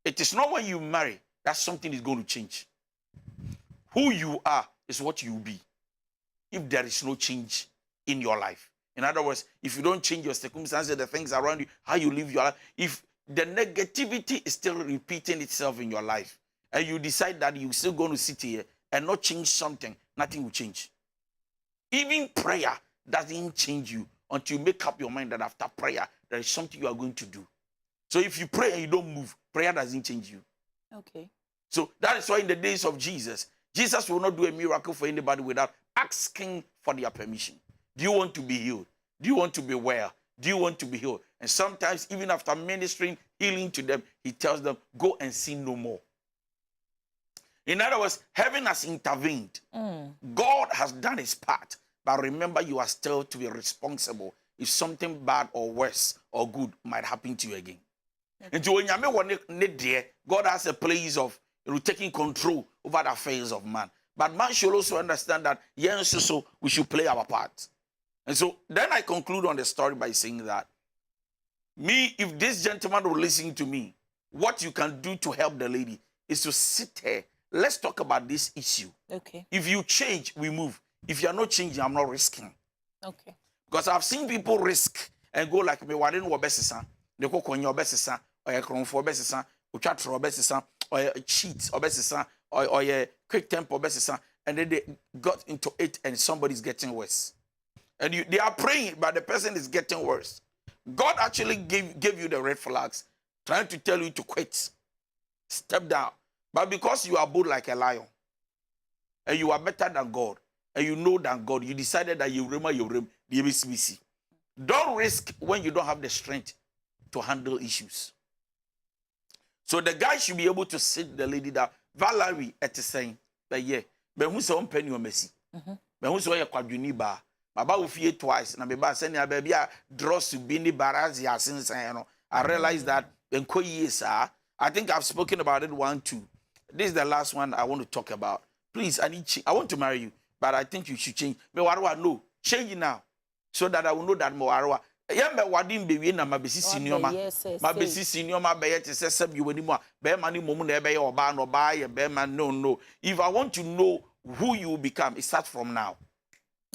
It is not when you marry that something is going to change. Who you are is what you will be if there is no change in your life. In other words, if you don't change your circumstances, the things around you, how you live your life, if the negativity is still repeating itself in your life, and you decide that you're still going to sit here and not change something, nothing will change. Even prayer doesn't change you until you make up your mind that after prayer, there is something you are going to do. So if you pray and you don't move, prayer doesn't change you. Okay. So that is why in the days of Jesus, Jesus will not do a miracle for anybody without asking for their permission. Do you want to be healed? Do you want to be well? Do you want to be healed? And sometimes, even after ministering healing to them, he tells them, go and sin no more. In other words, heaven has intervened. God has done his part. But remember, you are still to be responsible if something bad or worse or good might happen to you again. And so when you God has a place of taking control over the affairs of man. But man should also understand that, yes, so we should play our part. And so then I conclude on the story by saying that, if this gentleman will listen to me, what you can do to help the lady is to sit here. Let's talk about this issue. Okay. If you change, we move. If you are not changing, I'm not risking. Okay. Because I've seen people risk and go like me, why didn't we the cook on your best or a crown for best or chat for best or a cheat or best or a quick tempo best, and then they got into it and somebody's getting worse. And they are praying, but the person is getting worse. God actually gave you the red flags, trying to tell you to quit, step down. But because you are bold like a lion, and you are better than God, and you know than God, you decided that you remember the ABCBC. Don't risk when you don't have the strength to handle issues. So the guy should be able to sit the lady down. Valerie at saying that yeah, but who's on penny or messy? But who's on a quadruni bar? Baba will fear twice. Na beba send ya baby draws to be barazia since I realized that in years, I think I've spoken about it 1, 2. This is the last one I want to talk about. Please, I want to marry you, but I think you should change. Me warwa no, change now, so that I will know that mo warwa. Yeah, me wadim baby na mabesi senior ma. Mabesi senior ma be yet say you wani mo. Be mani momu na be oba no ba ye be man no. If I want to know who you will become, it starts from now.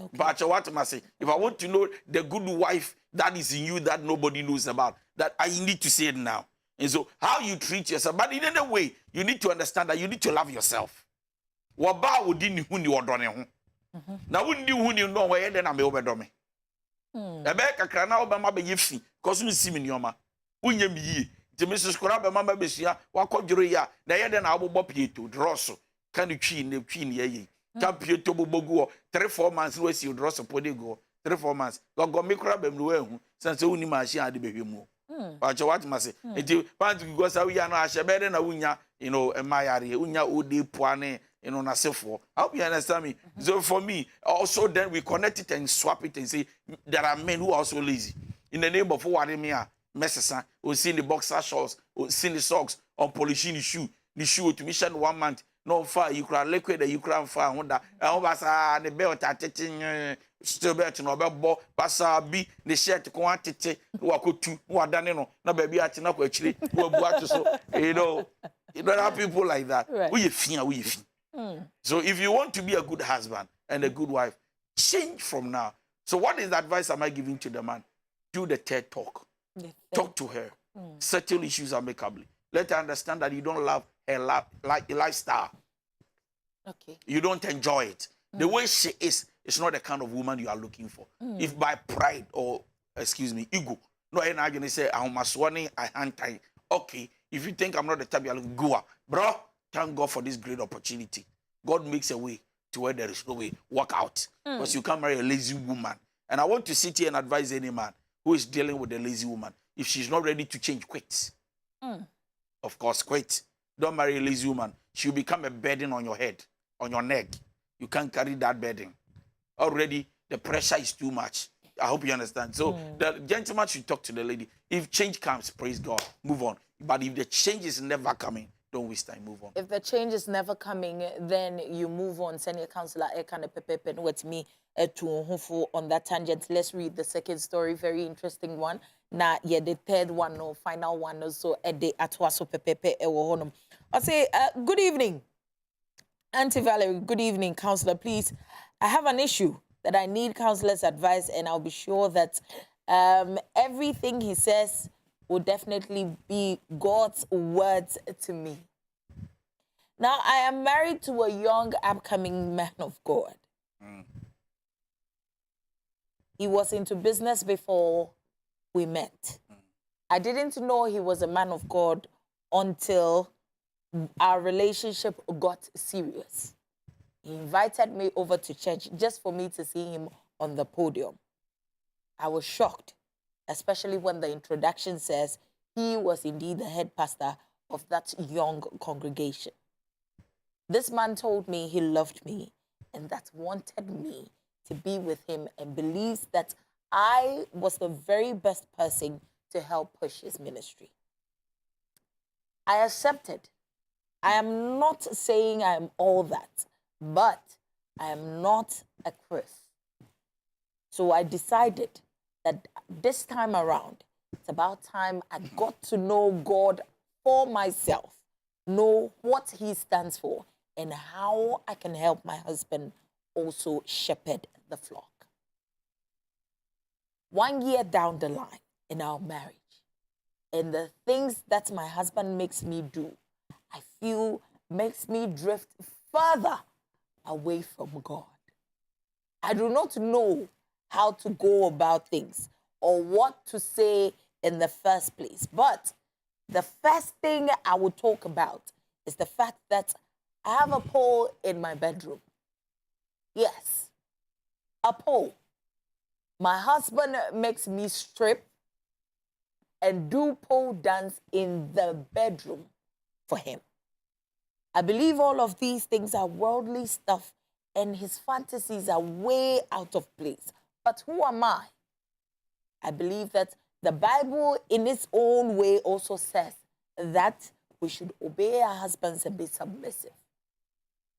Okay. But what am I saying? If I want to know the good wife that is in you that nobody knows about, that I need to say it now. And so, how you treat yourself, but in any way, you need to understand that you need to love yourself. Waba wudini huni wadone hu. Na wundi huni no wa yede na me obedome. Ebe kakra na obama be yefi, koso nsi mi nioma. Unye mi yi. Ti me skora be mama be sia, wakodworo ya, na yede na abobọ pieto, drosso, kan twi ne ye. Kan pieto bobogu 3-4 months we si drosso podego. 3-4 months. Go me kora be mru ehu, sense uni ma hia ade behwemu. But what must say? It because we are not better than unya, mayari, unya ode puane, na sefo. I hope you understand me. So for me, also then we connect it and swap it and say there are men who are also lazy. In the name of what I messes, we see the boxer shorts, we see the socks on polishing the shoe to mission 1 month. No far, you cry liquid, you cry far, Honda, and the belt at still better no bebo pasa bi the shirt ko atete wakotu wadaneno na baby atina ko akire wo buato so you know there are people like that we fia. So if you want to be a good husband and a good wife, change from now. So what is the advice am I giving to the man? Do the TED talk. Talk to her. Settle issues amicably. Let her understand that you don't love her lifestyle. Okay. You don't enjoy it. The way she is, it's not the kind of woman you are looking for. If by pride or, ego, no, I'm not going to say, I'm a I okay, if you think I'm not the type you're looking, go up. Bro, thank God for this great opportunity. God makes a way to where there is no way. Walk out. Because you can't marry a lazy woman. And I want to sit here and advise any man who is dealing with a lazy woman. If she's not ready to change, quit. Of course, quit. Don't marry a lazy woman. She'll become a burden on your head, on your neck. You can't carry that burden. Already, the pressure is too much. I hope you understand. So, the gentleman should talk to the lady. If change comes, praise God, move on. But if the change is never coming, don't waste time, move on. If the change is never coming, then you move on. Send your counselor, with me to on that tangent. Let's read the second story, very interesting one. na yeah the third one no final one no so ede atwaso pepepe e wo honom. I say good evening Auntie Valerie, good evening counselor, please I have an issue that I need counselor's advice, and I'll be sure that everything he says will definitely be God's words to me. Now, I am married to a young, upcoming man of God. He was into business before we met. I didn't know he was a man of God until our relationship got serious. He invited me over to church just for me to see him on the podium. I was shocked, especially when the introduction says he was indeed the head pastor of that young congregation. This man told me he loved me and that wanted me to be with him and believes that I was the very best person to help push his ministry. I accepted. I am not saying I am all that, but I am not a Chris. So I decided that this time around, it's about time I got to know God for myself, know what he stands for, and how I can help my husband also shepherd the flock. 1 year down the line in our marriage, and the things that my husband makes me do, I feel makes me drift further away from God. I do not know how to go about things or what to say in the first place. But the first thing I will talk about is the fact that I have a pole in my bedroom. Yes, a pole. My husband makes me strip and do pole dance in the bedroom for him. I believe all of these things are worldly stuff and his fantasies are way out of place. But who am I? I believe that the Bible in its own way also says that we should obey our husbands and be submissive.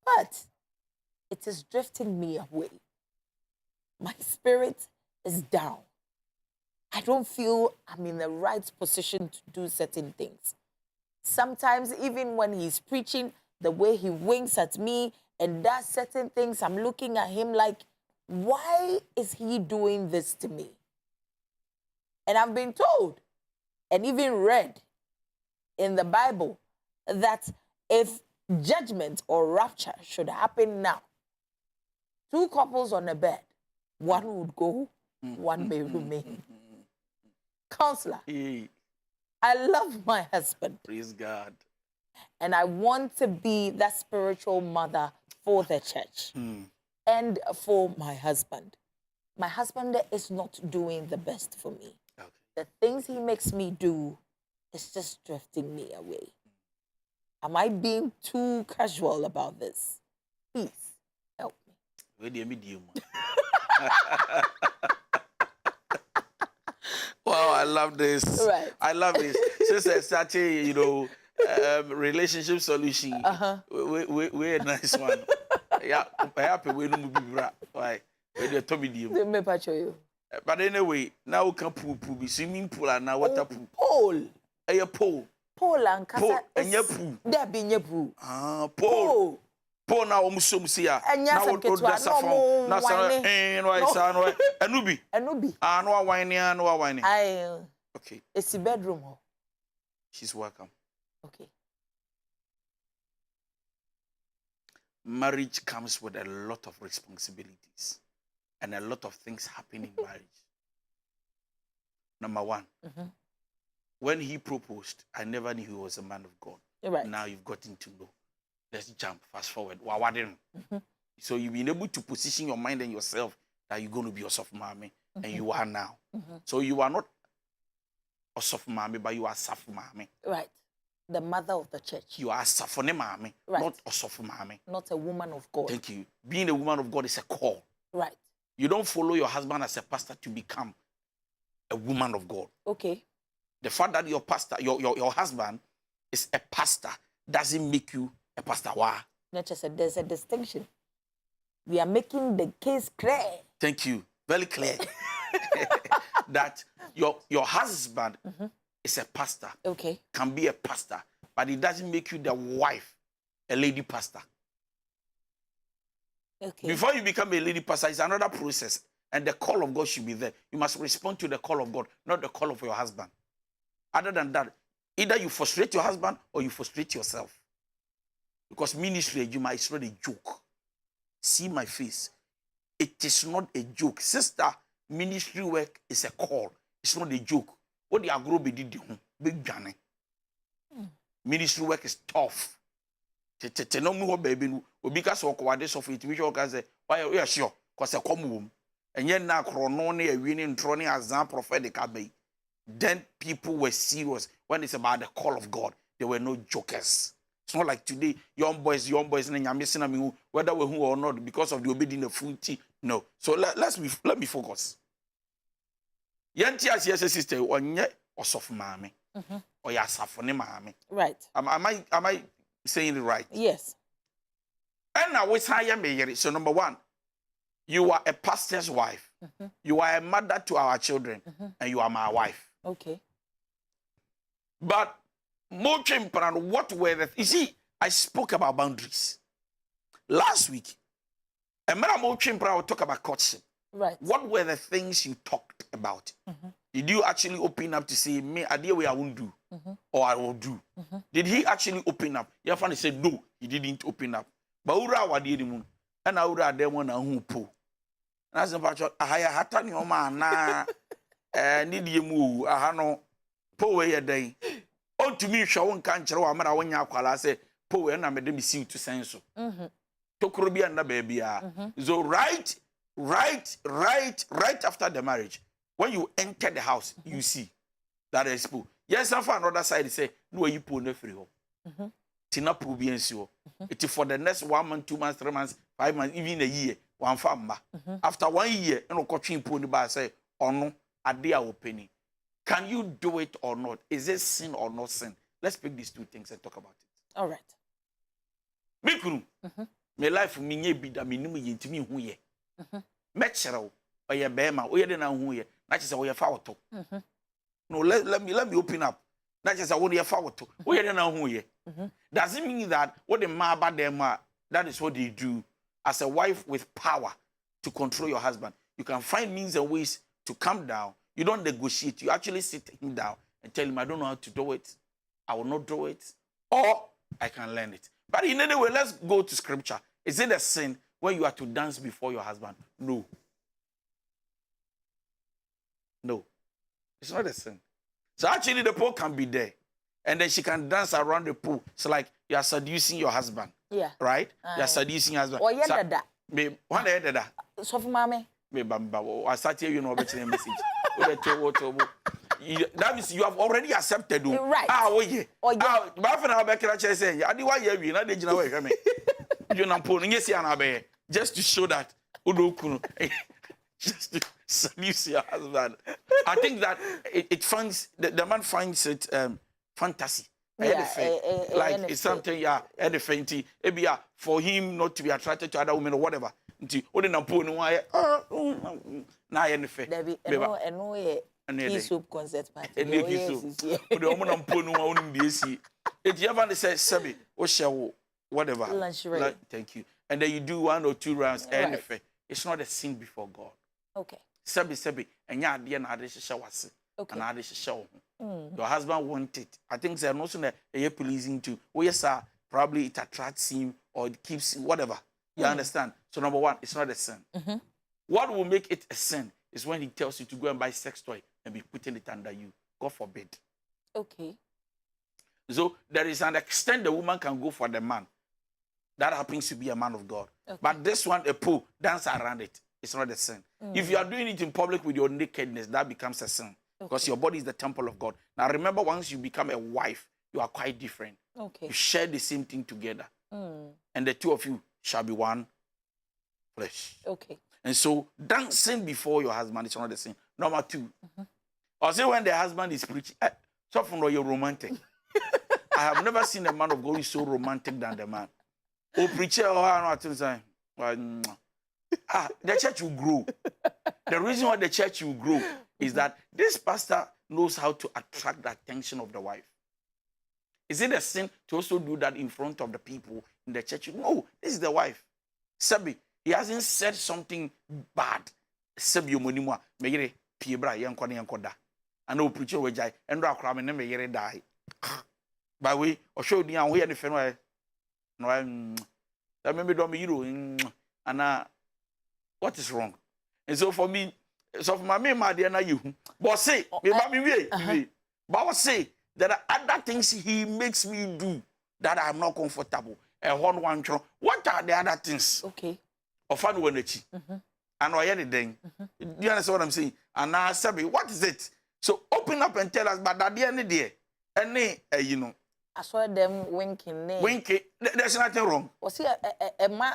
But it is drifting me away. My spirit is down. I don't feel I'm in the right position to do certain things. Sometimes even when he's preaching, the way he winks at me and does certain things, I'm looking at him like, why is he doing this to me? And I've been told and even read in the Bible that if judgment or rapture should happen now, 2 couples on a bed, one would go, one may remain. Counselor, I love my husband. Praise God. And I want to be that spiritual mother for the church and for my husband. My husband is not doing the best for me. Okay. The things he makes me do is just drifting me away. Am I being too casual about this? Please help me. Where do you medium? Wow, I love this. Right. I love this. Since such a relationship solution, we a nice one. Yeah, happy we don't be bra. Why? We do a medium. Let me picture you. But anyway, now we can pool be swimming pool and now water pool. Pole. A pole. Pole and Pole and your pool. There be your pool. Ah, pole. Pole now almost see ya. Now we do the saffron. Now son and why son why anubi. Anubi. Ah no whining and no whining. Okay. It's a bedroom. She's welcome. Okay. Marriage comes with a lot of responsibilities and a lot of things happen in marriage. Number one, when he proposed, I never knew he was a man of God. Right. Now you've gotten to know. Let's jump, fast forward. So you've been able to position your mind and yourself that you're going to be a soft mommy, and you are now. So you are not a soft mommy, but you are soft mommy. Right. The mother of the church. You are a soft mommy, not a soft mommy. Not a woman of God. Thank you. Being a woman of God is a call. Right. You don't follow your husband as a pastor to become a woman of God. Okay. The fact that your pastor, your husband is a pastor doesn't make you a pastor. Why? There's a distinction. We are making the case clear. Thank you. Very clear. that your husband is a pastor. Okay. Can be a pastor, but it doesn't make you the wife, a lady pastor. Okay. Before you become a lady pastor, it's another process, and the call of God should be there. You must respond to the call of God, not the call of your husband. Other than that, either you frustrate your husband or you frustrate yourself. Because ministry, you might, it's not a joke. See my face. It is not a joke. Sister, ministry work is a call. It's not a joke. What the agro be did big journey. Ministry work is tough. No more baby. Because of what this of it, which you can say, why we are sure, because a common. And yet now, chronone, a winning, training as a prophetic abbey. Then people were serious when it's about the call of God. There were no jokers. It's not like today, young boys, and I'm missing whether we're who or not, because of the obedience of full tea. No. So let me focus. Yanti as yes, sister, or yet or soft mammy, or yasafone mammy. Right. Am I saying it right? Yes. And now what's higher me? So number one, you are a pastor's wife. You are a mother to our children, and you are my wife. Okay. But what were the you see, I spoke about boundaries. Last week, and when I will talk about courtship. Right. What were the things you talked about? Did you actually open up to say, me, idea way I won't do, or I will do? Did he actually open up? Your father said, no, he didn't open up. But ura wa di mu, and I ura de one who po. And as a patch, I had hatani oma na need you move. I no po way a day. On to me, show one cancer, or Amara when Yakwala say, po and I made them see to senso. Tokrobi and the baby. So right after the marriage, when you enter the house, you see that is po. Yes, and for another side, say, no, you po no free. Tina probiensio. It is for the next 1 month, 2 months, 3 months, 5 months, even a year, one farmer. After 1 year, and coaching pony by say, or no, a dear penny. Can you do it or not? Is it sin or not sin? Let's pick these two things and talk about it. All right. Mikuru, my life me nye bi da me nim yentimi hu ye. Mechero, oye bema, oye de na hu ye. Na chese oye fa woto. No, let me open up. Na chese oye fa woto. Oye de na hu ye. Does it mean that what the ma ba them that is what they do as a wife with power to control your husband? You can find means and ways to calm down. You don't negotiate. You actually sit him down and tell him, I don't know how to do it. I will not do it. Or I can learn it. But in any way, let's go to scripture. Is it a sin when you are to dance before your husband? No. No. It's not a sin. So actually the pool can be there. And then she can dance around the pool. It's like you are seducing your husband. Yeah. Right? You are seducing your husband. Or yeah, One day that. So for mommy. I start here, you know, about the message. That means you have already accepted. Right. Oh, yeah. Oh, yeah. But for now, back in the say, I do why you not the general way. You're not pulling yes, just to show that just to seduce your husband. I think that it finds the man finds it fantasy. Yeah, like it's something, yeah, anything. Maybe for him not to be attracted to other women or whatever. Now anything. Soup concert party. If you ever say, Sebi, or shall whatever. Lingerie. Thank you. And then you do 1 or 2 rounds, Right. anything. It's not a sin before God. Okay. Sebi, and ya dear na de shawasi. Okay. And I show. Your husband wanted it. I think they're not so pleasing to. Oh yes, sir. Probably it attracts him or it keeps him, whatever. You understand? So number one, it's not a sin. What will make it a sin is when he tells you to go and buy sex toy and be putting it under you. God forbid. Okay. So there is an extent the woman can go for the man. That happens to be a man of God. Okay. But this one, a pool, dance around it. It's not a sin. If you are doing it in public with your nakedness, that becomes a sin. Because your body is the temple of God. Now remember, once you become a wife, you are quite different. Okay. You share the same thing together. And the two of you shall be one flesh. Okay. And so dancing before your husband is not the sin. Number two. Also when the husband is preaching, so from you're romantic. I have never seen a man of God who is so romantic than the man. Oh, preacher, the church will grow. The reason why the church will grow is that this pastor knows how to attract the attention of the wife. Is it a sin to also do that in front of the people in the church? No, this is the wife. Sabi, he hasn't said something bad. Sabi yomonimwa, meyere piebra yankwane yankoda. And no preacher wejai, and rakram and meyere die. By way, or show the young way and if no, that maybe don't you and what is wrong? And so for me, so for my dear, na you, but say, but say, there are other things he makes me do that I'm not comfortable. And what are the other things? Okay. Of fun when it's and I anything. Do you understand what I'm saying? And now, Sabi, what is it? So open up and tell us, but at the end of the day, and you know. I saw them winking. Winking, there's nothing wrong. Was here a man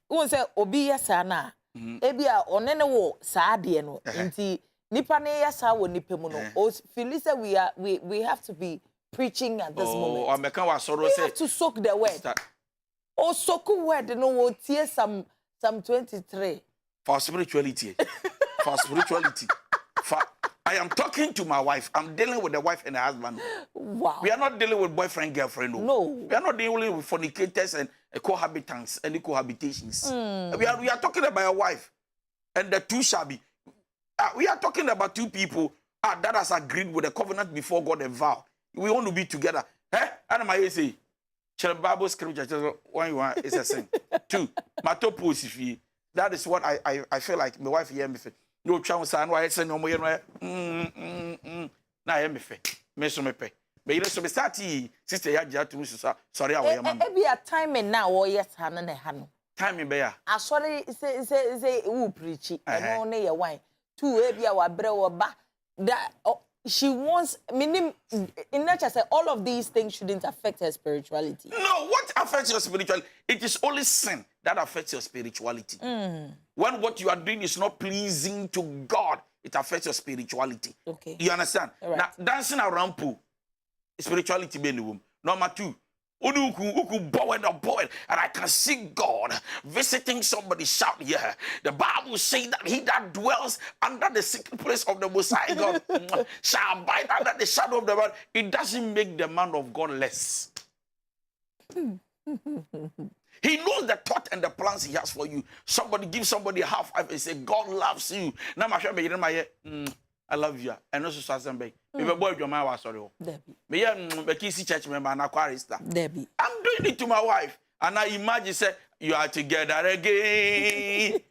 who say, Obia Sana, Ebia, or Nene, Sadiano, inti. Nipa ne yasa wo nipa mu no. Philisa we have to be preaching at this moment. We have to soak the word. Oh, soak word no wo tie some 23. For spirituality. For spirituality. For I am talking to my wife. I'm dealing with the wife and the husband. Wow. We are not dealing with boyfriend girlfriend. No. We are not dealing with fornicators and cohabitants and cohabitations. We are talking about a wife and the two shall be. We are talking about two people that has agreed with a covenant before God and vow. We want to be together. And I say, the Bible scripture, one you want is a sin. Two, my top position. That is what I feel like my wife hear me. No chance, I know I say no more. Now I am me so me pay. But you know, so me start sister ya to sorry, I am. Be a time and now, or yes, Hannah. Time in bear. I sorry, say, who preach it, and only your wine. Two ebia wa bre wa ba that she wants meaning in nature say all of these things shouldn't affect her spirituality. No, what affects your spirituality? It is only sin that affects your spirituality. When what you are doing is not pleasing to God, it affects your spirituality. Okay. You understand? Right. Now dancing around pool, spirituality be in the womb. Number two, and I can see God visiting somebody. Shout, yeah. The Bible says that he that dwells under the secret place of the Most High God shall abide under the shadow of the Lord. It doesn't make the man of God less. He knows the thought and the plans he has for you. Somebody give somebody a half five and say, God loves you. Now I love you. And also Sazambe. If boy your man was sorry. Me kisi church member and aquarista. Debbie. I'm doing it to my wife. And I imagine say you are together again.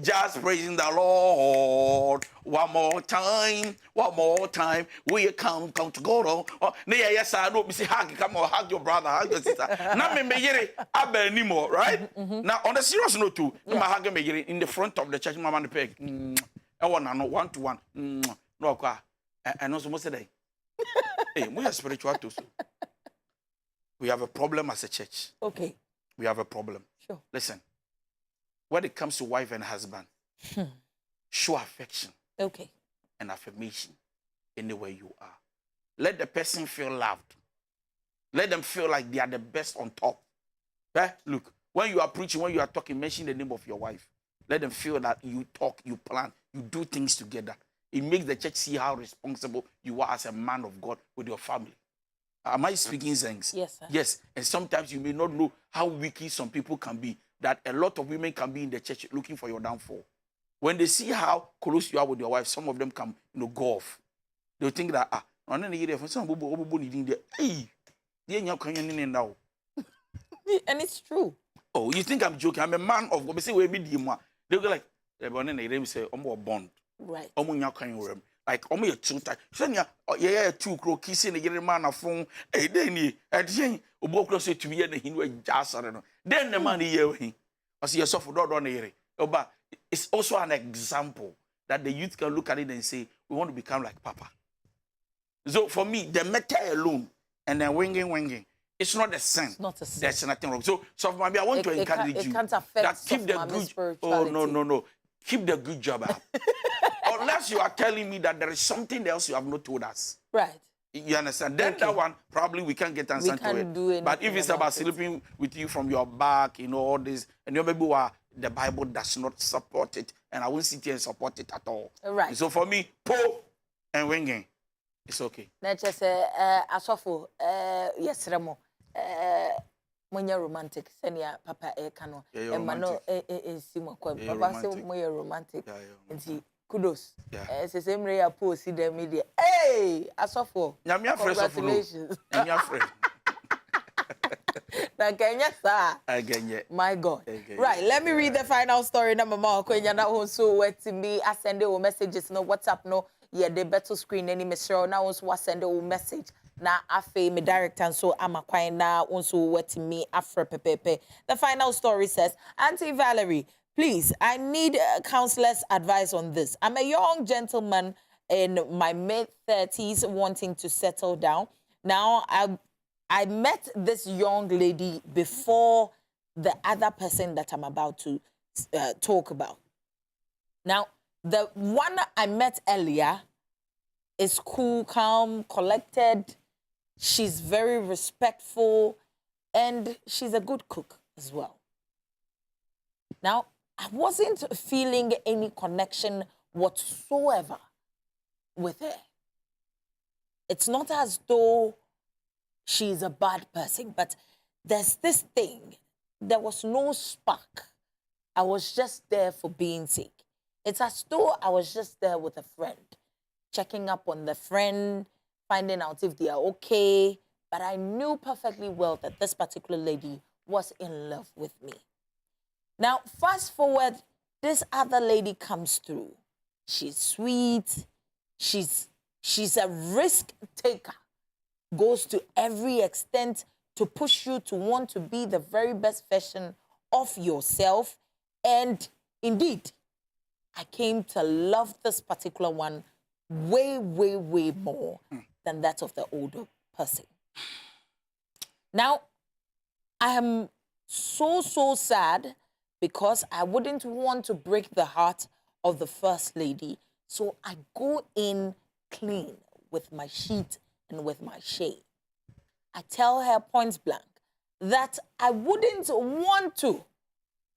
Just praising the Lord. One more time. We come to God. Oh, yes, I know. Come on, hug your brother, hug your sister. Now me abe anymore, right? Now on the serious note too, me hug me in the front of the church, mama and peg. I want to know 1-to-1. No, and also most of the day. Hey, we are spiritual too. We have a problem as a church. Okay. We have a problem. Sure. Listen. When it comes to wife and husband, show affection. Okay. And affirmation anywhere you are. Let the person feel loved. Let them feel like they are the best on top. Look, when you are preaching, when you are talking, mention the name of your wife. Let them feel that you talk, you plan, you do things together. It makes the church see how responsible you are as a man of God with your family. Am I speaking sense? Yes, sir. Yes. And sometimes you may not know how wicked some people can be. That a lot of women can be in the church looking for your downfall. When they see how close you are with your wife, some of them can, go off. They'll think that, and it's true. Oh, you think I'm joking? I'm a man of God. They'll go like, say, bond. Right. Like, you're too tight. Yeah, 2 crore kissing a man of phone. Hey, then at the end, Obokro said to me, and he was just, then the money here. I see yourself for on here. But it's also an example that the youth can look at it and say, we want to become like Papa. So for me, the matter alone and then winging, it's not a sin. It's not a sin. There's nothing wrong. So maybe I want to encourage you can't affect that keep the good. Oh no. Keep the good job up. Unless you are telling me that there is something else you have not told us. Right. You understand? Then that one, probably we can't get answer to it. But if it's about sleeping with you from your back, all this, and maybe the Bible does not support it, and I won't sit here and support it at all. Right. So for me, po and winging, it's okay. Na just asofo yes remo when you're romantic senior papa kano and mano simo papa say when you're romantic and kudos it's the same way I post in the media. Hey asofo congratulations. Nyamia friend. My God. Right, let me read the final story. Number more kwenya na honso wetimi asende o messages no WhatsApp no yeah the battle screen any mesro na honso send o message na afe me director so amakwan na honso wetimi afre pepepe. The final story says, Auntie Valerie, please, I need counselor's advice on this. I'm a young gentleman in my mid-30s wanting to settle down. Now I met this young lady before the other person that I'm about to talk about. Now, the one I met earlier is cool, calm, collected. She's very respectful, and she's a good cook as well. Now, I wasn't feeling any connection whatsoever with her. It's not as though she's a bad person, but there's this thing. There was no spark. I was just there for being sake. It's as though I was just there with a friend, checking up on the friend, finding out if they are okay. But I knew perfectly well that this particular lady was in love with me. Now, fast forward, this other lady comes through. She's sweet. She's a risk taker. Goes to every extent to push you to want to be the very best version of yourself. And indeed, I came to love this particular one way, way, way more than that of the older person. Now, I am so sad because I wouldn't want to break the heart of the first lady. So I go in clean with my sheet and with my shade. I tell her point blank that I wouldn't want to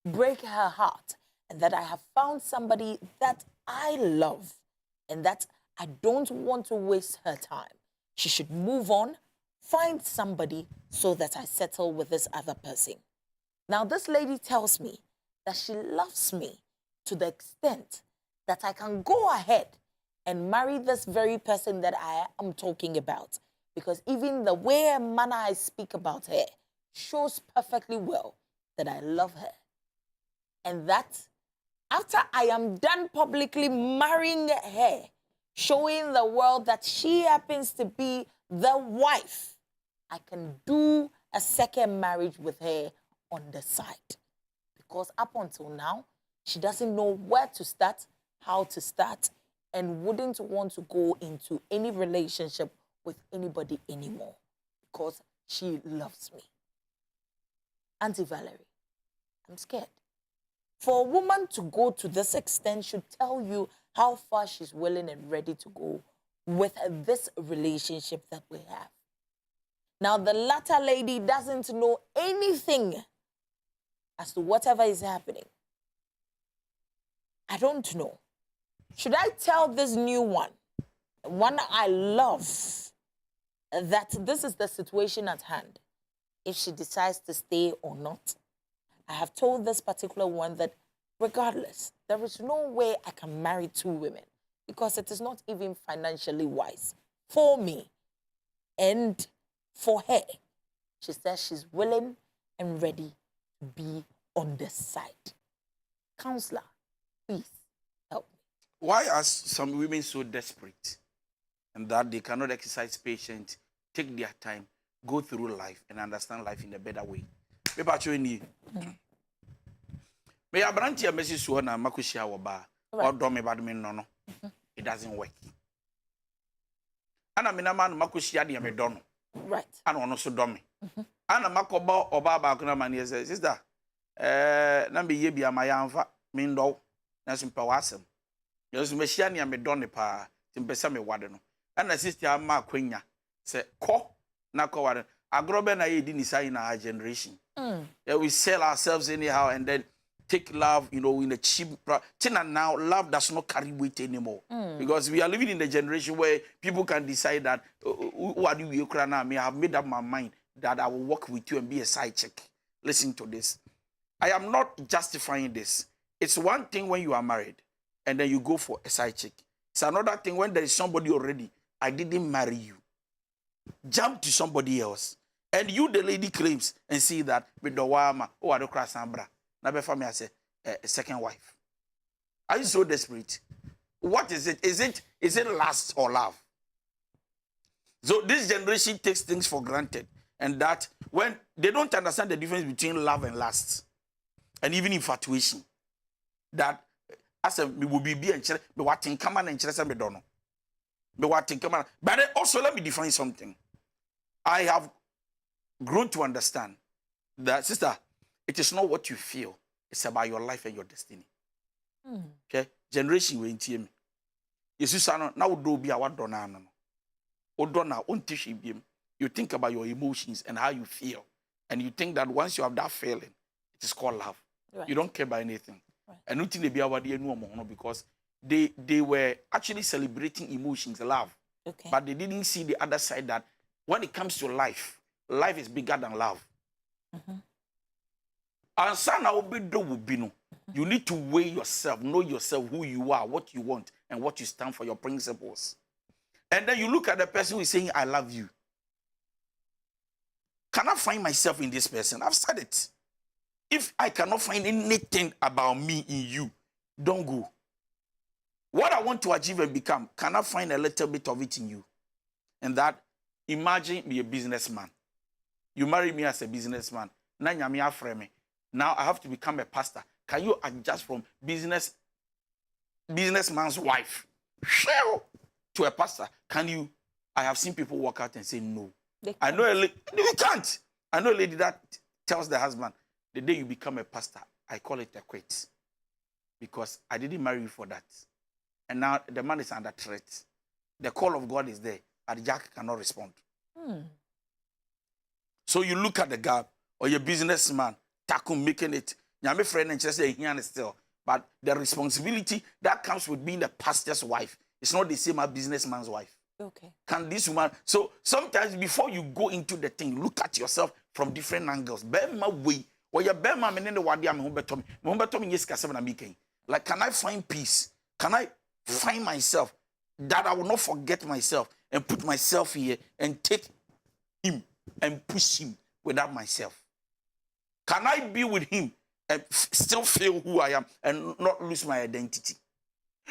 break her heart and that I have found somebody that I love and that I don't want to waste her time. She should move on, find somebody so that I settle with this other person. Now, this lady tells me that she loves me to the extent that I can go ahead and marry this very person that I am talking about. Because even the way and manner I speak about her shows perfectly well that I love her. And that after I am done publicly marrying her, showing the world that she happens to be the wife, I can do a second marriage with her on the side. Because up until now, she doesn't know where to start, how to start, and wouldn't want to go into any relationship with anybody anymore because she loves me. Auntie Valerie, I'm scared. For a woman to go to this extent should tell you how far she's willing and ready to go with this relationship that we have. Now, the latter lady doesn't know anything as to whatever is happening. I don't know. Should I tell this new one I love, that this is the situation at hand, if she decides to stay or not? I have told this particular one that regardless, there is no way I can marry two women because it is not even financially wise for me and for her. She says she's willing and ready to be on the side. Counselor, please help me. Why are some women so desperate and that they cannot exercise patience, take their time, go through life and understand life in a better way? Maybe actually need. May I brand you a message to her and Makushia Waba or Domi Badmin no. It doesn't work. And I mean a man Makushia the Medono. Right. And also Domi. And a Makoba or Baba Kunaman says, Sister, Nambi Yebia my anfa, mean do, Nasim Pawasam. Yes, Messiania Medoni pa, Timpesame Wadeno. And a sister Ma Quenya say, Ko, Nako Waden. Agroben I didn't say in our generation. We sell ourselves anyhow, and then take love, in a cheap. Now, love does not carry weight anymore. Because we are living in a generation where people can decide that, what do you cry now? I have made up my mind that I will work with you and be a side chick. Listen to this. I am not justifying this. It's one thing when you are married and then you go for a side chick. It's another thing when there is somebody already. I didn't marry you. Jump to somebody else. And you, the lady, claims and see that with the wama, I don't cross Ambra. Now, for me, I say a second wife. Are you so desperate? What is it? Is it lust or love? So this generation takes things for granted. And that when they don't understand the difference between love and lust, and even infatuation, that as a me will be and me what think come and me don't know. Me what think come on. But then also let me define something. I have grown to understand that, sister, it is not what you feel, it's about your life and your destiny. Okay? Generation will intie me. Jesus now do be our donna no. Odonna untishi bim. You think about your emotions and how you feel. And you think that once you have that feeling, it is called love. Right. You don't care about anything. Right. And nothing they be our dear no because they were actually celebrating emotions, love. Okay. But they didn't see the other side that when it comes to life, life is bigger than love. And sana obedo wubino. You need to weigh yourself, know yourself, who you are, what you want, and what you stand for, your principles. And then you look at the person who is saying, I love you. Can I find myself in this person? I've said it. If I cannot find anything about me in you, don't go. What I want to achieve and become, can I find a little bit of it in you? And that, imagine me a businessman. You marry me as a businessman. Now I have to become a pastor. Can you adjust from businessman's wife to a pastor? Can you? I have seen people walk out and say no. I know a lady. No, you can't. I know a lady that tells the husband, the day you become a pastor, I call it a quit. Because I didn't marry you for that. And now the man is under threat. The call of God is there, but Jack cannot respond. So you look at the gap, or your businessman, tackle making it. My friend and just say here still. But the responsibility that comes with being a pastor's wife is not the same as businessman's wife. Okay. Can this woman? So sometimes before you go into the thing, look at yourself from different angles. Bema way, or your bema menene wadi am humbetom. Humbetom yes kasema making. Like, can I find peace? Can I find myself that I will not forget myself and put myself here and take him and push him without myself? Can I be with him and still feel who I am and not lose my identity?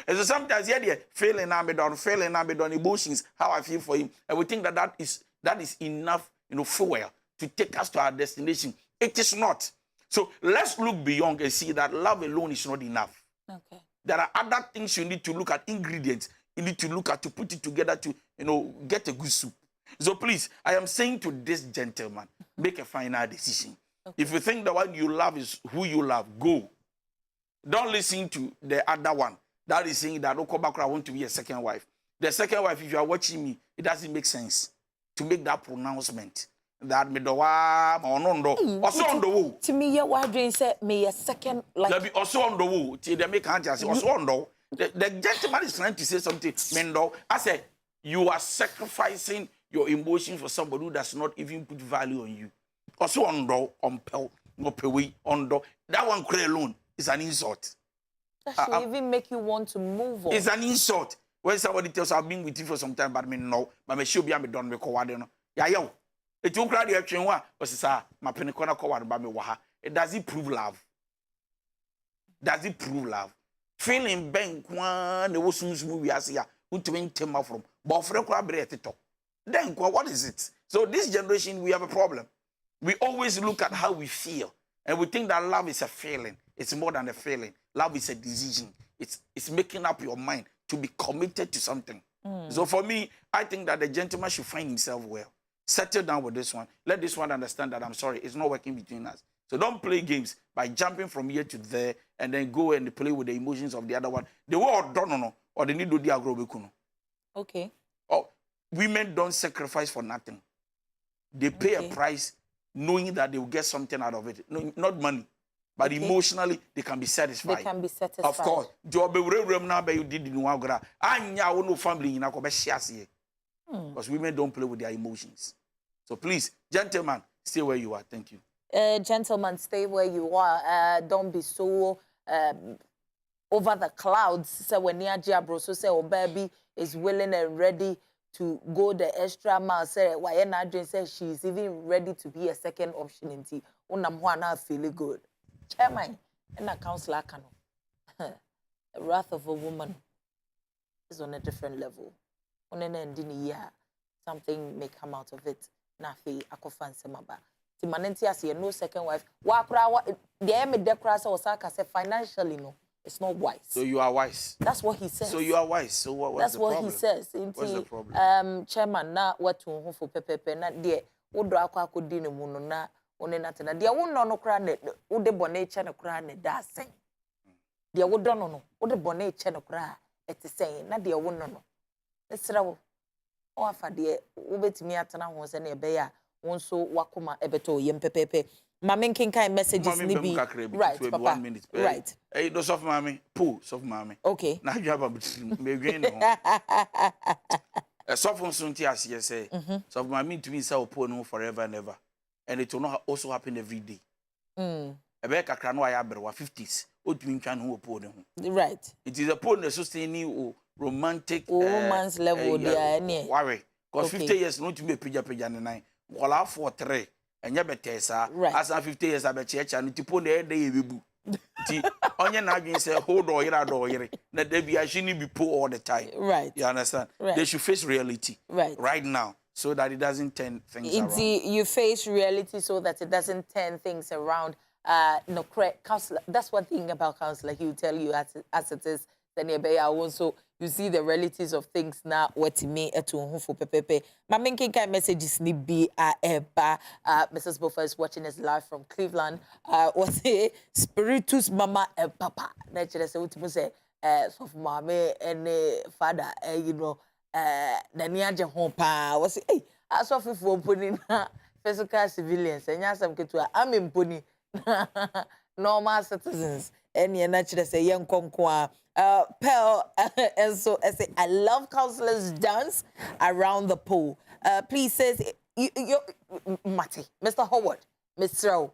And so sometimes, yeah, failing now, failing now, emotions, how I feel for him, and we think that is enough, fuel to take us to our destination. It is not. So let's look beyond and see that love alone is not enough. Okay. There are other things you need to look at, ingredients you need to look at to put it together to, get a good soup. So please, I am saying to this gentleman, make a final decision. Okay. If you think the one you love is who you love, go. Don't listen to the other one that is saying that, oh, I want to be a second wife. The second wife, if you are watching me, it doesn't make sense to make that pronouncement. That me do or no also on the wall. To me, your wife said me a second like. There be also on the wall. They make answer say also on the. The gentleman is trying to say something. Mendo, I said you are sacrificing your emotions for somebody who does not even put value on you. Also on the no pay on the that one cry alone is an insult. That should even make you want to move on. It's an insult. When somebody tells I've been with you for some time, but me no, but me should be done with no. Yeah, yo. It took crowd the action one, but sir, my penny corner by me waha. It does it prove love? Does it prove love? Feeling bank one, the was movie as ya, who to win Timber from, but for a crab then what is it? So this generation, we have a problem. We always look at how we feel, and we think that love is a feeling. It's more than a feeling. Love is a decision. It's making up your mind to be committed to something. So for me, I think that the gentleman should find himself well. Settle down with this one. Let this one understand that I'm sorry, it's not working between us. So don't play games by jumping from here to there and then go and play with the emotions of the other one. The word don't or they need to do the. Okay. Oh, women don't sacrifice for nothing. They pay a price knowing that they will get something out of it. No, not money. but emotionally they can be satisfied. They can be satisfied. Of course. Job now you did in one gra. Anya no family in a because women don't play with their emotions. So please, gentlemen, stay where you are. Thank you. Gentlemen, stay where you are. Don't be so over the clouds. So when Niajia so say, oh baby is willing and ready to go the extra mile. Say why Nadrin says she's even ready to be a second option in tea. Unamwana feeling good. Chairman and a counselor can. The wrath of a woman is on a different level. On an end in a year, something may come out of it. Nafi akofan semaba. Timanenti as no second wife. Wakra the eme dekrasa osaka say financially no. It's not wise. So you are wise. That's what he says. So you are wise. So what's the problem? That's what he says. What's the problem? Chairman, na what to home for pepe na de wodo akwa akodi ne mu no na one na tena. De wo no kra ne wo de bone eche ne kra ne da sen. De wo do no wo de bone eche ne kra ete sen na de wo no. Esra wo o afa de wo betimi atena ho se na ebe ya won so wakoma ebeto yem pepepe. Mami kinkai messages ni bi right papa 1 minute. Right. Hey, those of mami pull soft mami. Okay. Na you have a me green no. Soft on sunti as you say. So mami to me say pull no forever and ever. And it will not also happen every day. Ebe kakra no aya berwa 50s. Otumi ntwa no pull no. Right. It is a pull that sustain romantic romance level there any. Worry. Because 50 years no to me pija ne nine. Wala for 3. Enya betesa as 50 years abechecha no tipo na ede yebebu ti onye na adwen say hold on yere na dey be ashini be poor all the time. Right. You understand? Right. They should face reality right now so that it doesn't turn things around. You face reality so that it doesn't turn things around. No, counselor, that's one thing about counselor. He will tell you as it is. Then also you see the realities of things now. What me to for pepepe. My main kind messages ni be eba. Mrs. Buffer is watching us live from Cleveland. What's it? Spiritus mama and papa. Naturally, say what you say. So for mommy and father, you know, the niaje home pa. What's it? Hey, I saw for putting physical civilians and yes, I'm I'm in pony. Normal citizens. And you naturally say young konkwa. Pearl, and so I say, I love counselors dance around the pool. Please says, you, Matty, Mr. Howard, Mr.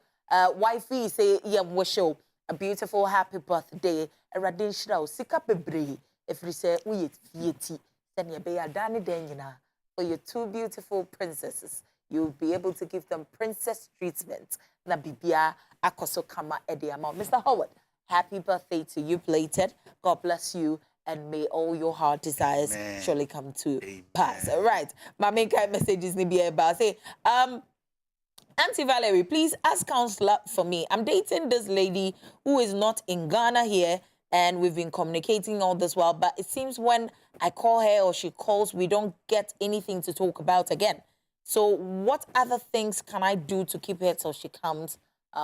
Wifey say, wish you a beautiful happy birthday. A radin shroud, sick up a brie. If you say, we eat fieti, then you be a Danny Dangina for your 2 beautiful princesses. You'll be able to give them princess treatment. Na bibia akoso kama ediama. Mr. Howard. Happy birthday to you, plated. God bless you, and may all your heart desires surely come to pass. All right. My main kind of message is maybe about say, Auntie Valerie, please ask counselor for me. I'm dating this lady who is not in Ghana here, and we've been communicating all this while. But it seems when I call her or she calls, we don't get anything to talk about again. So, what other things can I do to keep her till she comes?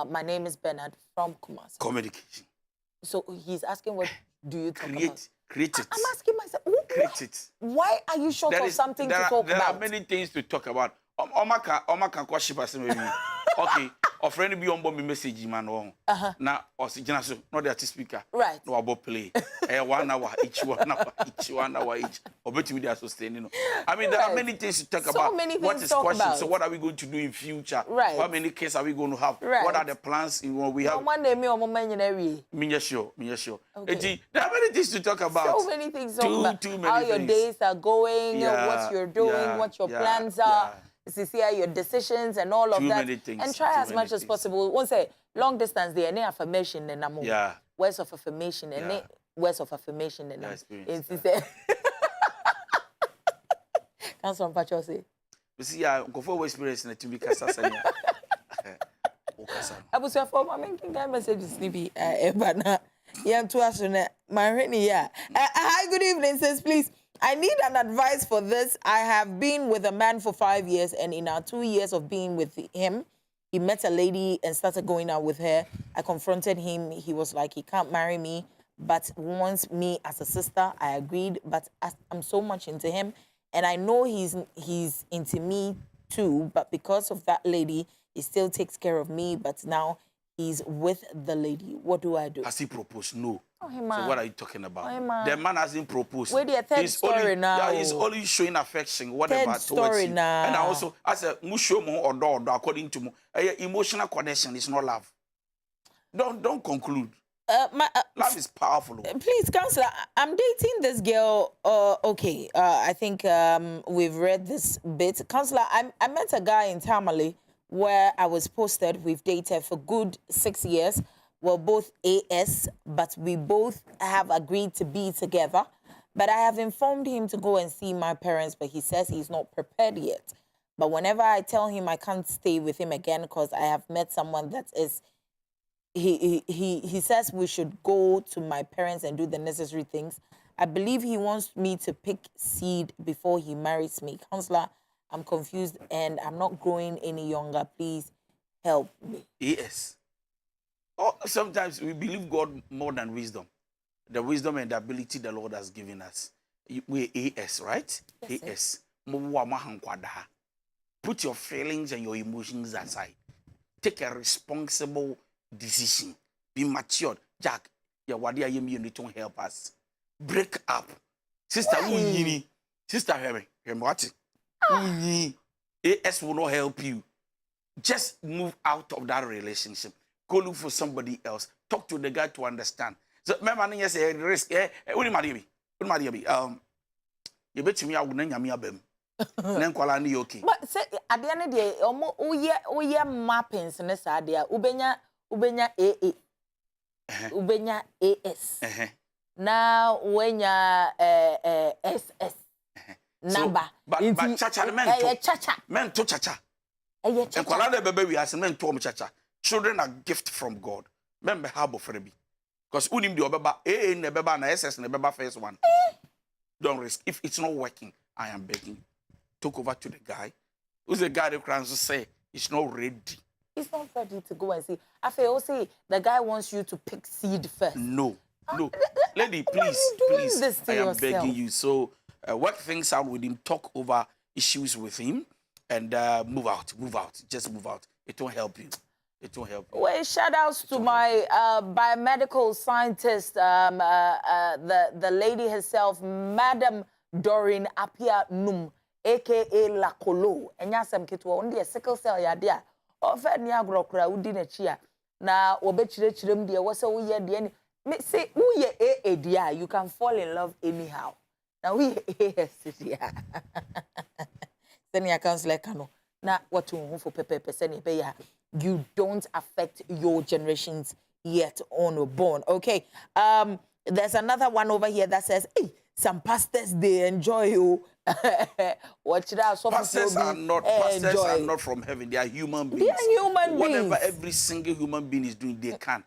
My name is Bernard from Kumasi. Communication. So he's asking, what do you talk about? Create it. I'm asking myself, create it. Why are you short of something to talk about? There are many things to talk about. Omaka kwa shipa se me. Okay, or friend be on me message man on. Na osigina so no the speaker. Right. No about play. 1 hour each, 1 hour each, 1 hour each. Obeti they are sustaining. I mean there are many things to talk about. What is question? So what are we going to do in future? Right. How many cases are we going to have? Right. What are the plans in what we have? One day me or Me sure. Okay. There are many things to talk about. So many things to talk about. Too many how your things. days are going, what you're doing, what your plans are. To see your decisions and all of that, and try as much as possible. Once say long distance, there any affirmation and words of affirmation and words of affirmation and Councilor Pacho say. You see, go for experience to be Kasasanya. I was your former making messages, Nibi, Ebana. Yeah, to us, hi, good evening, says please. I need an advice for this. I have been with a man for 5 years, and in our 2 years of being with him, he met a lady and started going out with her. I confronted him. He was like, he can't marry me, but wants me as a sister. I agreed, but I'm so much into him, and I know he's into me too, but because of that lady, he still takes care of me, but now he's with the lady. What do I do? Has he proposed? No. Oh, hey, So man. what are you talking about? Oh, hey, man. The man hasn't proposed. Wait, the third story only, now. Yeah, he's only showing affection, whatever, Third towards story you. now. And also, as a mushomo or dog, according to me, emotional connection is not love. Don't conclude. Love is powerful. Please, counselor, I'm dating this girl. Okay, I think we've read this bit. Counselor, I met a guy in Tamale where I was posted. We've dated for good 6 years. We're both AS, but we both have agreed to be together. But I have informed him to go and see my parents, but he says he's not prepared yet. But whenever I tell him I can't stay with him again because I have met someone that is... He says we should go to my parents and do the necessary things. I believe he wants me to pick seed before he marries me. Counselor, I'm confused and I'm not growing any younger. Please help me. Yes. Oh, sometimes we believe God more than wisdom. The wisdom and the ability the Lord has given us. We're AS, right? Yes, AS. Put your feelings and your emotions aside. Take a responsible decision. Be matured. Jack, what do you need to help us? Break up. Sister, Sister, what? AS will not help you. Just move out of that relationship. Go look for somebody else. Talk to the guy to understand. So, remember, yes, risk. What you bet me I wouldn't yam yabem. Then call any okay. But say at the end of the day, oye mappings in this idea. Ubenya AA. Ubenya AS. Now when ya SS. Number. But chacha men to chacha. And call the baby as men to chacha. Children are gift from God. Remember how for be. Because unim the obeba AA ne beba na SS ne beba first one. Don't risk. If it's not working, I am begging you. Talk over to the guy. Who's the guy that crowns to say he's not ready? He's not ready to go and see. I feel say the guy wants you to pick seed first. No. Lady, please, this to I am yourself? begging you. So work things out with him, talk over issues with him, and move out. Just move out. It won't help you. It won't help you. Well, shout outs to my biomedical scientist, the lady herself, Madam Doreen Apia Num, aka Lakolo. And yasam kitwa only a sickle cell yadia. Ofa ni agrokra udi na chia. Na obechire chirem dia wasa uye dia ni. Say uye a dia, you can fall in love anyhow. Now we dia. Senior counselor kano. Na watu for pepe seni be ya. You don't affect your generations yet unborn. Okay. There's another one over here that says, hey, some pastors, they enjoy you. Watch it out. Pastors are not from heaven. They are human beings. They are human beings. Whatever every single human being is doing, they can.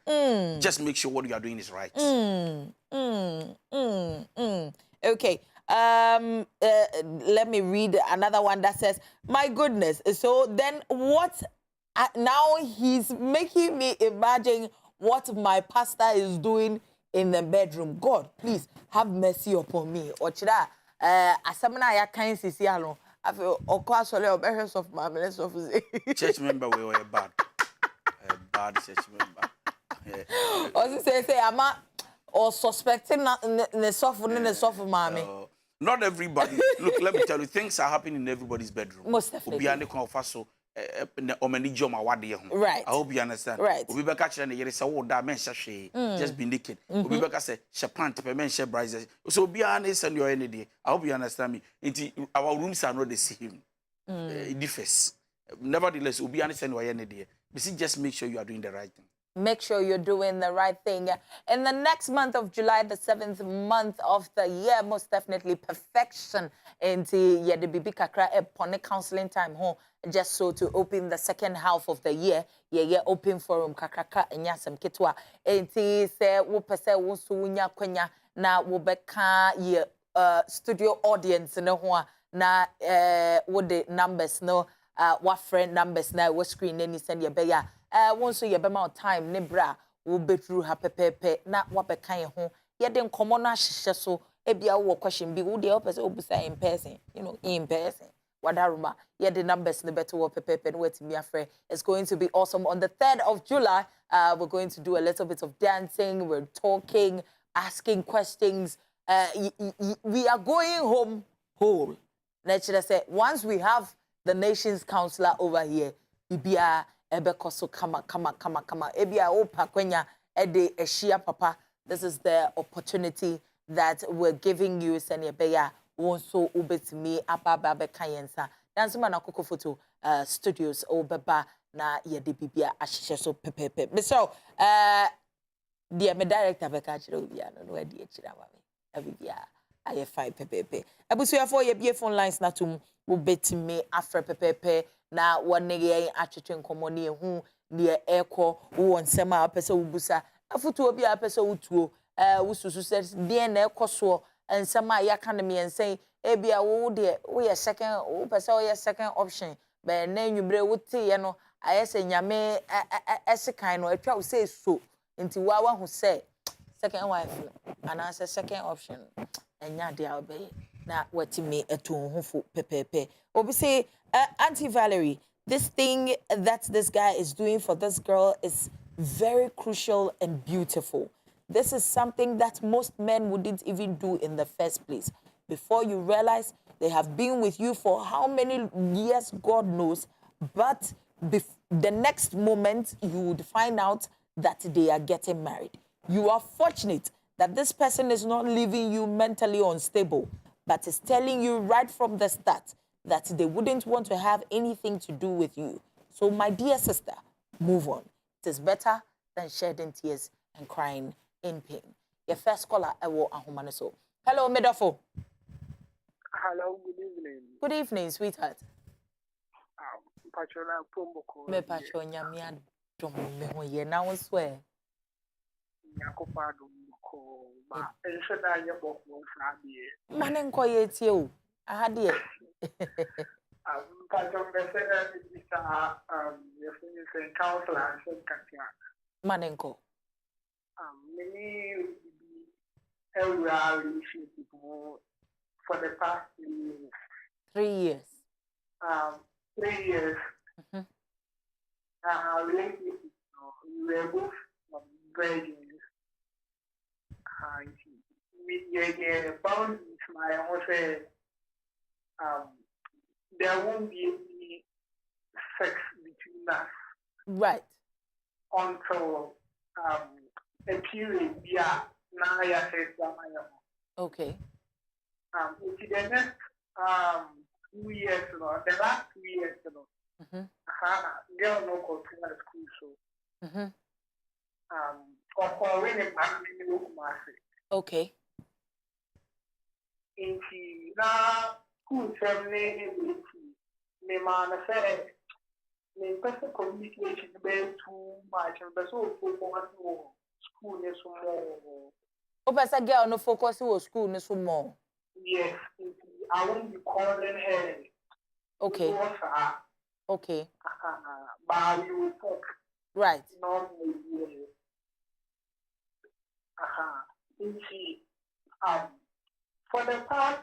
Just make sure what you are doing is right. Okay. Let me read another one that says, my goodness. So then what? Now he's making me imagine what my pastor is doing in the bedroom. God, please have mercy upon me. Ochida, asamna ya kind sisi alone. I feel okwa sole obehres of my minister of church member we were bad. A bad church member. Also say ama or suspecting the soft mommy. Not everybody. Look, let me tell you, things are happening in everybody's bedroom. Most definitely. Right. I hope you understand. Right. We be catching the yere say oh da men just be naked. We be say she pant pe men she brazes. So be honest and your any day. I hope you understand me. Our rooms are not the same. It differs. Nevertheless, we be honest and your any day. But just make sure you are doing the right thing. Make sure you're doing the right thing. In the next month of July, the 7th month of the year, most definitely perfection into the baby kakra upon counseling time home. Just so to open the second half of the year, open forum kakraka and yasam kitwa. Enti se wo pese wo so wunya kwanya na wo beka ye studio audience no ho na wo the numbers no what friend numbers na wo screen any send ye be ya won so ye be ma time ne bra wo betru ha pepepe na wo beka ye ho ye de nkomo na hyehyɛ so ebia wo question bi wo de wo pese obusa in person, in person. Wadaruma. Yeah, the numbers in the better word pepe with me afraid. It's going to be awesome. On the 3rd of July, we're going to do a little bit of dancing, we're talking, asking questions. We are going home whole. Let's just say once we have the nation's counselor over here, Bibia Ebekoso kama. Ebia opa kwenya ede eshia papa. This is the opportunity that we're giving you, Senya Beya. Also, ubetimi ababa bekayensa. Dance man akoko photo studios obeba na yede bibia ahihye so pepepe. Mr. Dear me director beka chire obia no e die chire ama me. Bibia aye fine pepepe. Abusuafo ye bie phone lines na tum ubetimi afre pepepe na wonne ye atwetwe nkomo ne ehu ne ekọ wo nsem a pese ubusa afutu obi a pese utuo wususu se de na ekoso ensema ya kan me ensen ebia wo de wo ye second wo pese wo ye second option be na nwubre wo te ye no ayese nyame esekan no atwa wo se so nti wa hu se second wife ana se second option enya de obey na watimi eto hufo pepepe obi say Auntie Valerie, this thing that this guy is doing for this girl is very crucial and beautiful. This is something that most men wouldn't even do in the first place. Before you realize they have been with you for how many years, God knows, but the next moment you would find out that they are getting married. You are fortunate that this person is not leaving you mentally unstable, but is telling you right from the start that they wouldn't want to have anything to do with you. So, my dear sister, move on. It is better than shedding tears and crying in pain. Your first caller, Ewo Ahumaniso. Hello, Medofo. Hello, good evening. Good evening, sweetheart. Patrona Pomboko. Me patronya mi adom me ho ye na wo swear. Yakopa Domko. Ma enshada yebo mo sabi. Mane nko ye tie o. Aha de. Patron besena bisa your counselor and katia. Mane nko. Many relationship for the past 3 years. 3 years. Relationship, we were both virgins. We bound with my own there won't be any sex between us. Right. Until a period, yeah, now I say okay. It's the next 2 years, the last 2 years, girl no go to school, so or when a man okay. Into now school family me man said me person communication be too much and so focus school is more. O pesa girl no focus wo school ni so more. Yes, I won't be calling her. Okay. Okay. But we will talk. Right. Normally, for the past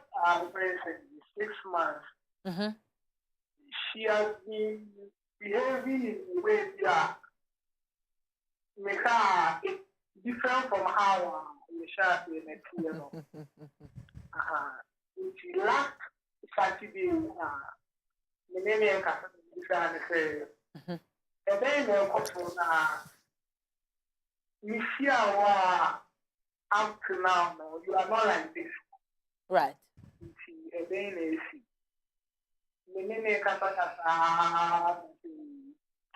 6 months, she has been behaving in a way that make her different from how we shall be in a year. She last Saturday, the name and say, and then the couple you see up to now, you are not like this. Right. And then they see. The name Kasa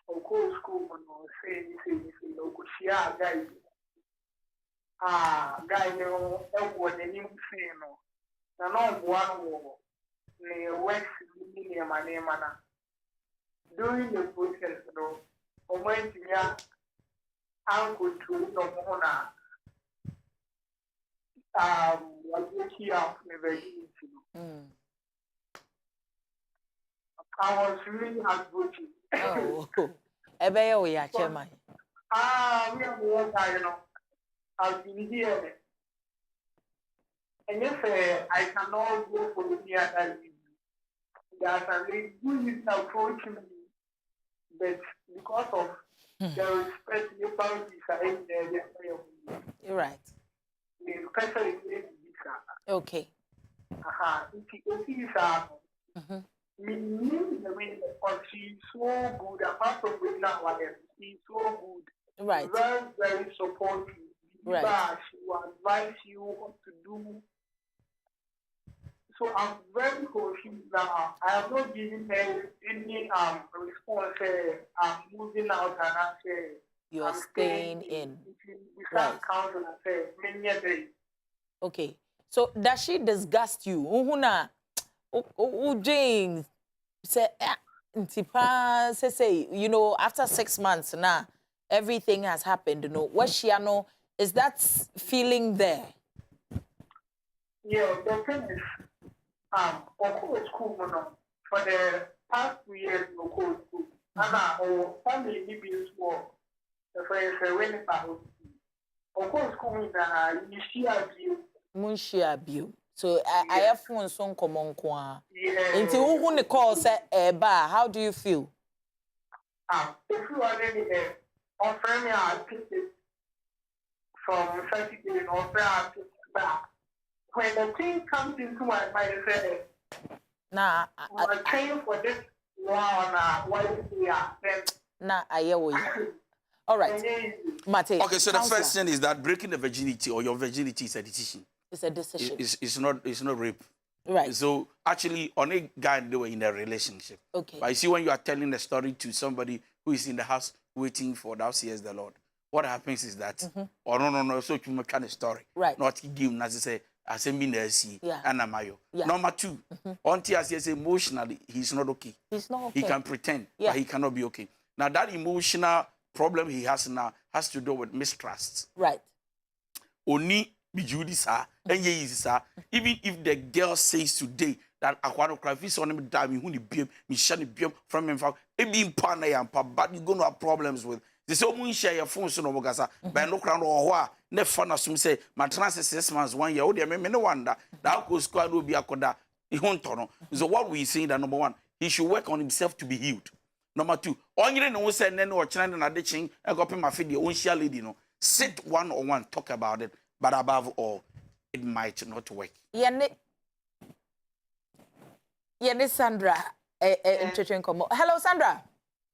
or school, say, Okushia guy. Guy, no, what the new thing, no, one more. Works in my name, during the process, no, or when you are uncle to no more. What you hear never I was really heartbroken. Oh, ebe we are chairman. We are more, I've been here. And if I cannot go for the year that there's a lady who is approaching me, but because of the respect the boundaries are in there, You're right. especially Okay. It is meaning the way she's so good, apart from with that one, she's so good. Right. Very, very supportive. Right. She will advise you what to do. So I'm very confused now. I have not given her any response. I'm moving out and I say You're staying in. We Right. can't count on her. Okay. So does she disgust you? Uhuna, James say, Ntipa say, you know, after 6 months now, everything has happened. You know, what she know is that feeling there? Yeah, the thing is, of course, school, for the past 2 years, of course, school. And our family living work, the friends are winning about. Of course, school, you share view. Munshia view. So I have phone so common kwa. Yeah. Until who the call say eba, how do you feel? If you are already there, on friend, I picked it from 30 days, on friend, I picked it back. When the thing comes into my mind, I say, Nah, I'm paying for this one, what is here? Then, nah, I hear you. All right, Mate. Okay, so the counselor, first thing is that breaking the virginity or your virginity is a decision. it's a decision. It's not rape. Right. So actually, on a guy they were in a relationship. Okay. But you see, when you are telling a story to somebody who is in the house waiting for thou says the Lord, what happens is that, oh no, so you make kind of story. Right. Not give as I say, as a minesi, Yeah. and amayo. Yeah. Number two, until as he says emotionally, he's not okay. He's not okay. He can pretend, Yeah. but he cannot be okay. Now that emotional problem he has now has to do with mistrust. Right. Oni bijudi sa, enye is sa. Even if the girl says today that akwano cry, if on him die, me huni biem, me shani biem from him, it be impana yampa, but you're going to have problems with. They say, "Oh, share your phone so no mogasa." But no crown or what? Ne fun assume say, "My trans is 6 months, 1 year old." Me no wonder that goes squad will be a koda. He won't turn. So what we saying that number one, he should work on himself to be healed. Number two, on you know say no or China na ditching, I got my video own share lady no. Sit one-on-one, talk about it. But above all, it might not work. Yene Sandra, hello, Sandra.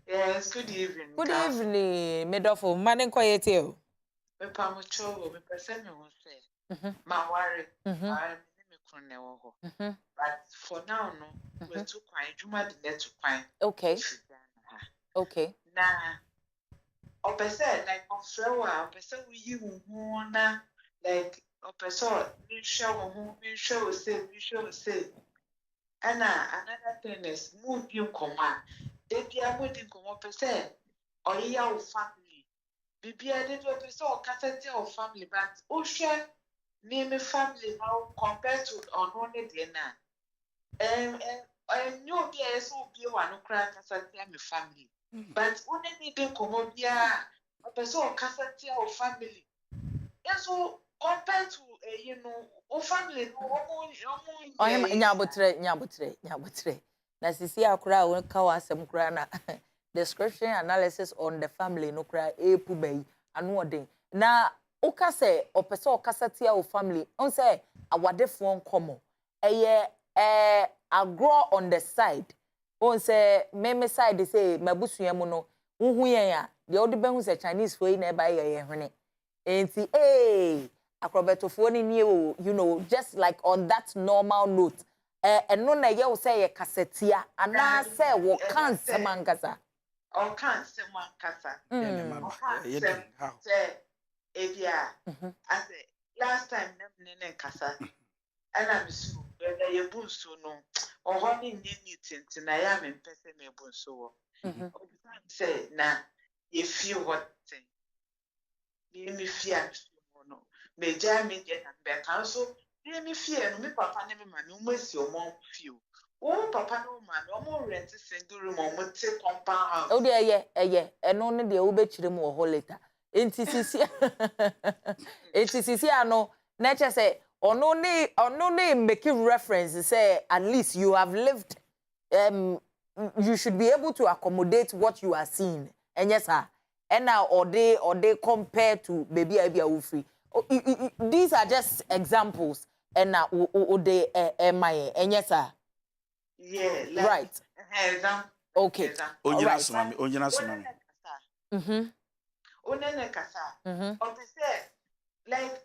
Yes, good evening. Good evening, Medofo. Manen koyetio. Me pamucho, me person me won say. Ma worry. I me kunne wo ho. But for now no, we too kwan juma de net kwan. Okay. Okay. Na opese like ofrewa, opese we yi wo na like opese me hwe wo say. And another thing is move you command. They be a waiting come percent or your family. Bibi a little person or cassette of family, but oh share name a family now compared to on only dinner. And you be a so be one who cry cassette my family. But only need come up here a person or cassette of family. And so compared to you know, family no Nyabotre. Na sisi akura won ka wasem kura na description analysis on the family no kura epu bai anu odin. Na uka say opese okasa tia o family on say awadefo nkomo. Eye agro on the side. On say meme side say mabusua mu no huhu yen a de odi behu say Chinese foi na e ba ye hwene. Enti akrobetofo ni nie o, you know, just like on that normal note. No na ye wo say ye kasetia ana say wo kan semangasa or can't someone casa. Say Evia as last time nem casa. And I'm so whether you boon so no or honey meeting tonight I am in person me boon so. Say na you feel what thing. Me fear no. Me jam me get and back also. Me fear no me papa ne me mami umwesi your mom feel. Oh papa no mami omo rent single room omo take compound house. Oh dear eno ne de wo bechire mu ho later enti sisi ano na che say ono ne make reference say at least you have lived you should be able to accommodate what you are seeing. And yes, sir. And now, or they compare to baby I be free. These are just examples. And now, they my and yes, sir. Yeah, Right. Okay. Onyina Right. sumami, onyina sumami. Onene kasa. Like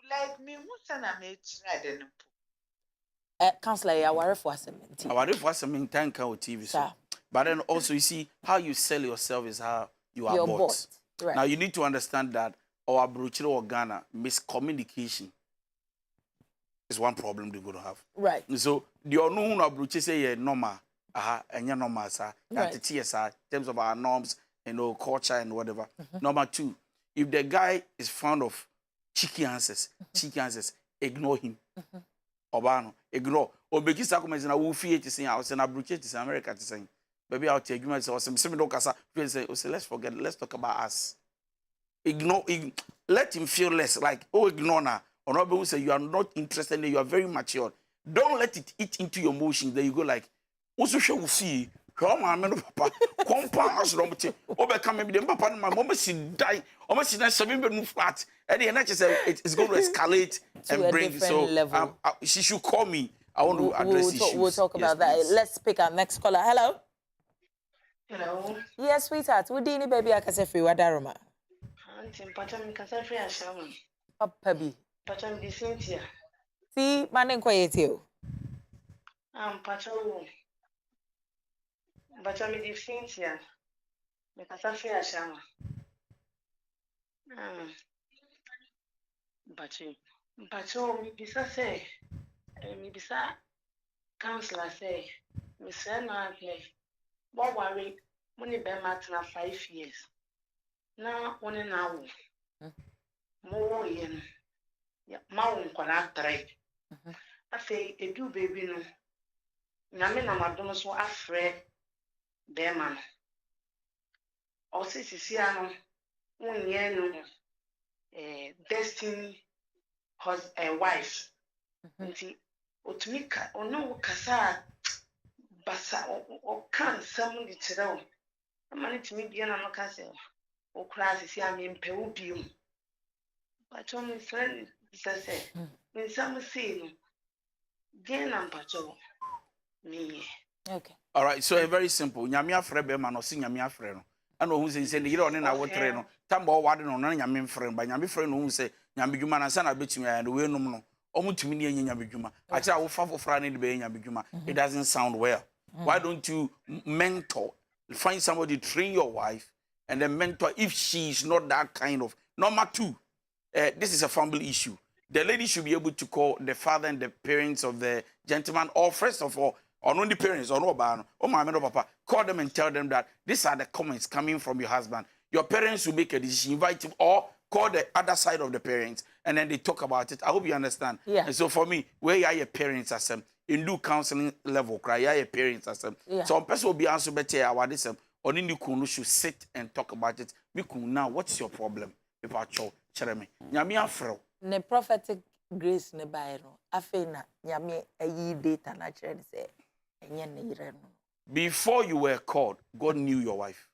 like me who sana me try the Counselor, I worry for some. I worry for some in tanka or TV. So. But then also you see how you sell yourself is how you are bought. Right. Now you need to understand that our Bruchiro or Ghana miscommunication is one problem they're going to have. Right. So the unknown of Bruchi say normal, and you're normal, sir. Right. In terms of our norms, culture and whatever. Number two, if the guy is fond of cheeky answers, ignore him. Obano, ignore. Obeki sakumezi na wufi to say I was in Bruchi to say America to say. Baby, I'll take you myself. Say, let's forget. Let's talk about us. Ignore. Let him feel less. Like, ignore now. Or not be say you are not interested. You are very mature. Don't let it eat into your emotions. Then you go like, also show you see. Come on, man, papa. Compound us wrong with you. Overcome maybe the papa. My mom is dying. Almost in 7 bedroom flat. And the NHS say it's going to escalate and bring. So she should call me. I want to address issues. We'll talk about that. Please. Let's pick our next caller. Hello. Hello. Yes, sweetheart. Would you baby I can say free wadaroma? Auntie, Pacham, can free a shaman. Papi. Pacham, the Cynthia. See, man, quiet you. Pacham. Pacham, the Cynthia. Because I free a shaman. Pacham, me bisa say, me bisa counselor say, me say no okay. What worry? Money be matter 5 years. Now, one an hour. More yen. Mountain quite 3. I say, a do baby no. Namin, I'm a donor so afraid. Bearman. Or Siciano, 1 year no. Destiny has a wife. See, Otumika, or no, Cassa. Basa or can't summon the children. I managed to meet the animal castle or classes. I mean, Perubium. But only friend, says, when some say, then I'm patrol. Me. Okay. All right, so very simple. Nyamia frebe man or sing Nyamia friend. I know who says you don't know what train. Tambo warden on Nyamia friend, by Nyami friend who say Nyamijuma and Sana bet me and we no. Almost to me Nyamijuma. I tell you, for Friday the bay Nyamijuma. It doesn't sound well. Why don't you mentor? Find somebody, train your wife, and then mentor if she is not that kind of. Number two, this is a family issue. The lady should be able to call the father and the parents of the gentleman, or first of all, or not the parents, or no, my papa, call them and tell them that these are the comments coming from your husband. Your parents will make a decision, invite him, or call the other side of the parents, and then they talk about it. I hope you understand. Yeah. And so for me, where are your parents as in do counseling level, cry your parents as so person will be answer better our this or in the should sit and talk about it. Now, what's your problem? People are Jeremy. Nyamia fro. Ne prophetic grace ne bayro. Afena nyame ayi data na chere say enye ne yire no. Before you were called, God knew your wife.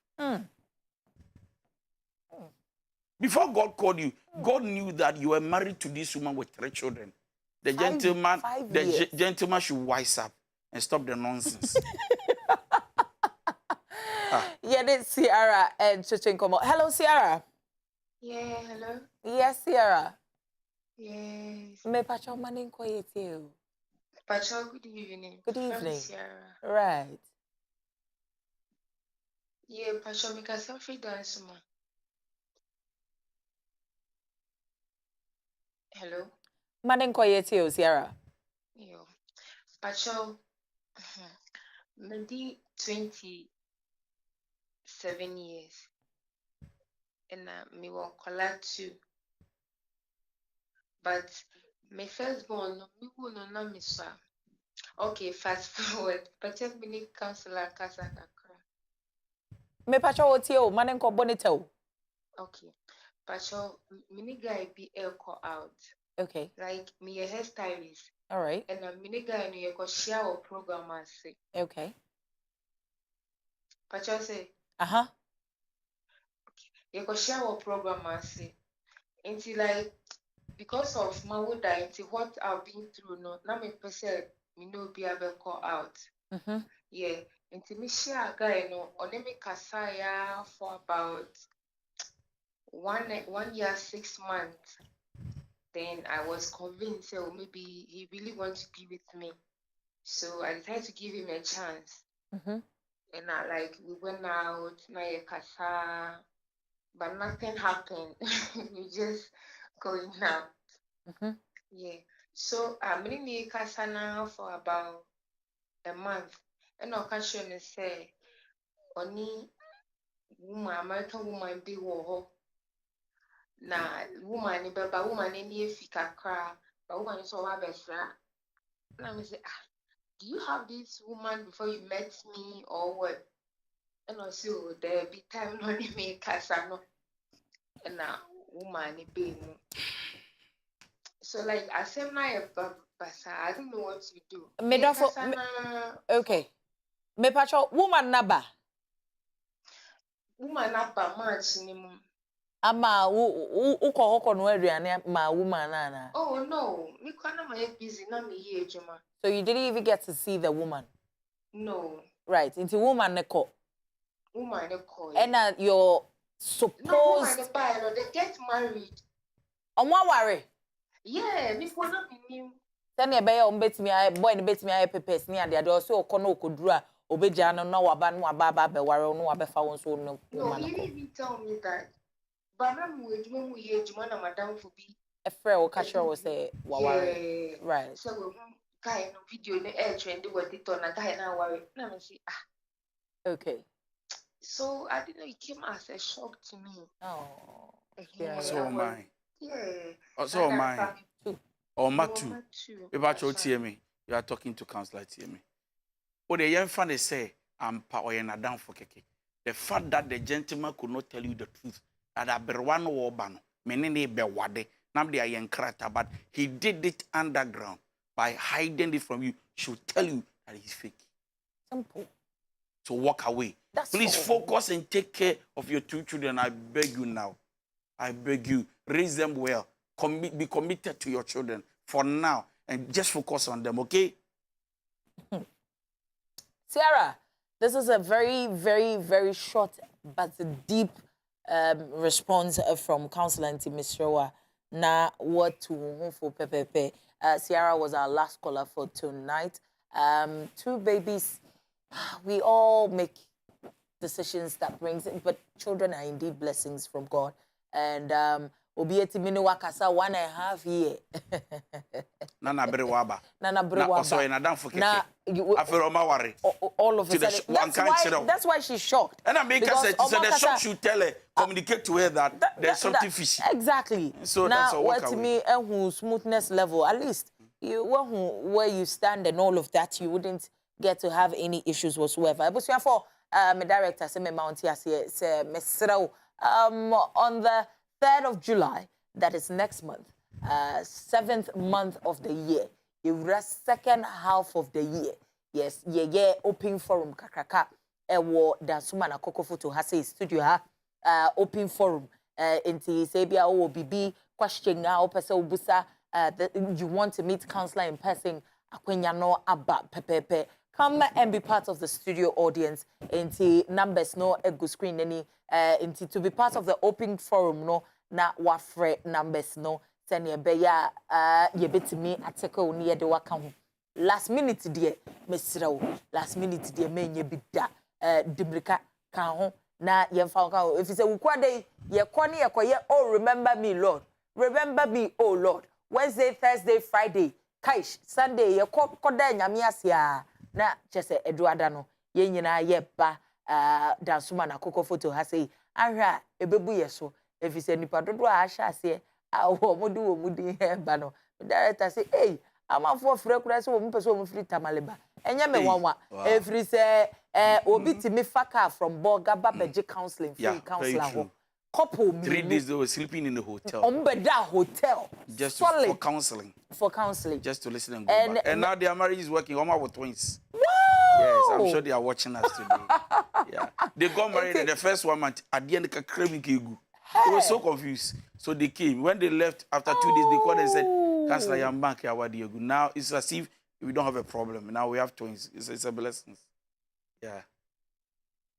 Before God called you, God knew that you were married to this woman with 3 children. The gentleman should wise up and stop the nonsense. Yeah, this Sierra and Chichinkomo. Hello, Sierra. Yeah, hello. Yes, Sierra. Yes. Me pacho manin quiet you. Pacho, good evening. Good evening. Sierra. Right. Yeah, Pacho, me can free dance, ma. Hello. Manin quiet you, Sierra. Yo. Pacho, maybe 27 years. And me won't collect too. But my firstborn, no, me will not miss her. Okay, fast forward. But just me need counselor casa kakra. Me pacho otio manin ko bonito. Okay. Pacho, me need guy be air call out. Okay. Like me a hairstylist. All right. And a mini guy in your share program, I say. Okay. But I say, Uh-huh. you share program, I say. Until like, because of my wood, until what I've been through, no, now me person, me no be able to call out. Mm-hmm. Yeah. Until me share guy, no, on me kasaya for about 1 year, 6 months. Then I was convinced, so maybe he really wants to be with me. So I decided to give him a chance. Mm-hmm. And we went out, kasa, but nothing happened. We just going out. Mm-hmm. Yeah. So I'm in the kasa now for about a month. And occasion is say, only woman, American woman be war. Na woman, but woman in the fika cry, but woman is all best. And I say, do you have this woman before you met me or what? And also there be time no me kasa no. And now woman be no. So like I said na basa, I don't know what to do. Okay. Me pacho woman naba. Woman naba March ni mo. Ama uko hoko no aduane ma woman na. Oh no, me kana my busy na me ye ejuma. So you didn't even get to see the woman. No. Right, into woman ne ko. Woman ne ko. And you're supposed. No, woman ne buy no, they get married. Omo worry. Yeah, me for na me. Tani ebe ya ombetimi ay boy ne betimi ay pepes ni ade also okono okoduru a obeja no na waba no aba be ware no wabe fa won so no No, he didn't even tell me that. But I'm with me ye ejuma na madam for be. A friend will catch her will say waware. Yeah. Right. So we guy no video no air trend what it on a guy na worry. Na me say Okay. So I didn't know it came as a shock to me. Oh. Yeah. So mine. Yeah. So mine. Or Matu. If I told me, you are talking to counselor TME. What the young fan say, I'm power and down for keke. The fact that the gentleman could not tell you the truth, that I be one or ban, meaning they be wade, now they are young character, but he did it underground by hiding it from you, should tell you that he's fake. Simple. So walk away. Please focus and take care of your 2 children. I beg you now. I beg you, raise them well. Be committed to your children for now and just focus on them, okay? Sarah, this is a very, very, very short but deep response from Councillor Auntie Misrewa. Na what to for Pepepe. Sierra was our last caller for tonight. 2 babies. We all make decisions that brings it, but children are indeed blessings from God. And Obieti Miniwa Kasa 1.5 years. Nana Brewaba. Nana Brewaba. So in Adam for Keke. All of a sudden. That's why she's shocked. And I make her say, the shop should tell her, communicate to her that there's something fishy. Exactly. So now, that's a walk what to away. me, smoothness level, at least, where you stand and all of that, you wouldn't get to have any issues whatsoever. But for my director, say, on the 3rd of July, that is next month, 7th month of the year, the second half of the year, yes, open forum kakraka, ewo dansuma na kokofo to hase studio ha, open forum, inti sebia o bibi question na opese obusa, you want to meet counselor in person, akwenya no aba pepepe. Come and be part of the studio audience. Inti numbers no ego screen any. Inti to be part of the open forum no na wafre numbers no. Send ye beya ye beti me ateko ni ye de waka ho. Last minute dear mesrao. Last minute dear me nye bida dimrika kan ho na ye mfa kan ho. If you say ukwa dey ye kwani ye kwa ye oh remember me Lord. Remember me oh Lord. Wednesday, Thursday, Friday, Kaish, Sunday ye koda nyame asia. Na chese Eduarda no ye nyina ye ba dansuma na kokofo photo ha sei ahwa ebebu ye so efise nipa dodo a ahya ase awo mudi ba no director say hey amafo frɛ kura se wo mpɛ so wo free tamaleba enye me wanwa efrise obi timi faka from Boga Babeji counseling free counselor ho couple 3 days they were sleeping in the hotel. Ombeda hotel. Just solid for counseling. for counseling. Just to listen and go back. And now their marriage is working. Oma with twins. Wow! Yes, I'm sure they are watching us today. Yeah. They got married in the first 1 month. At the end, they were so confused. So they came. When they left after 2 days, they called and said, Counselor, I'm back here. Now it's as if we don't have a problem. Now we have twins. It's a blessing. Yeah.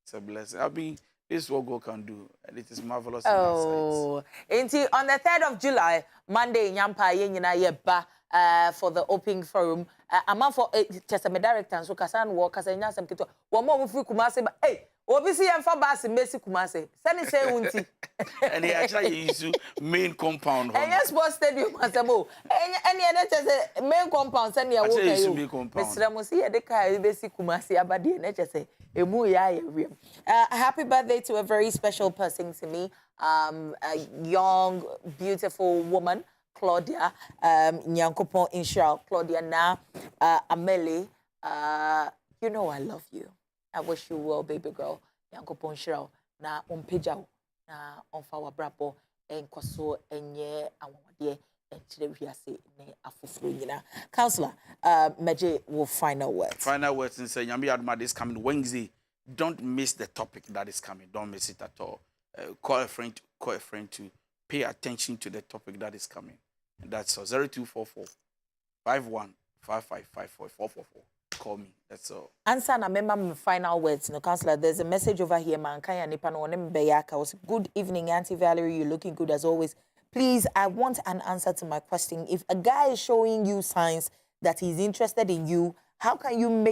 It's a blessing. I mean, this is what God can do. And it is marvelous. Oh. On the 3rd of July, Monday, Nyampa, Yeba, for the opening forum. I'm for just a director, so Kasan walk as a Yasam Kito. One more free Kumase, but hey, obviously, I'm for Bass and Messi Kumase. Send it, say, Unti. And they actually use main compound. And yes, sports stadium, Masamo. And the main compound, send your work. Mr. Ramosi, the car, Bessie Kumasi, Abadi, and HSA. Happy birthday to a very special person to me, a young, beautiful woman, Claudia, Nyankopon Insha, Claudia Na, Amelie. You know I love you. I wish you well, baby girl. Nyankopon Insha, na umpejao, na onfawa brapo, enkoso enye awade. Counselor, Meje will final words. Final words and say, Yami Adma, this coming Wednesday. Don't miss the topic that is coming. Don't miss it at all. Call a friend to pay attention to the topic that is coming. And that's 0244 51555444. Call me. That's all. Answer na member final words. No, Counselor, there's a message over here, man. Kaya Nipano onem beyaka. Good evening, Auntie Valerie. You're looking good as always. Please, I want an answer to my question. If a guy is showing you signs that he's interested in you, how can you make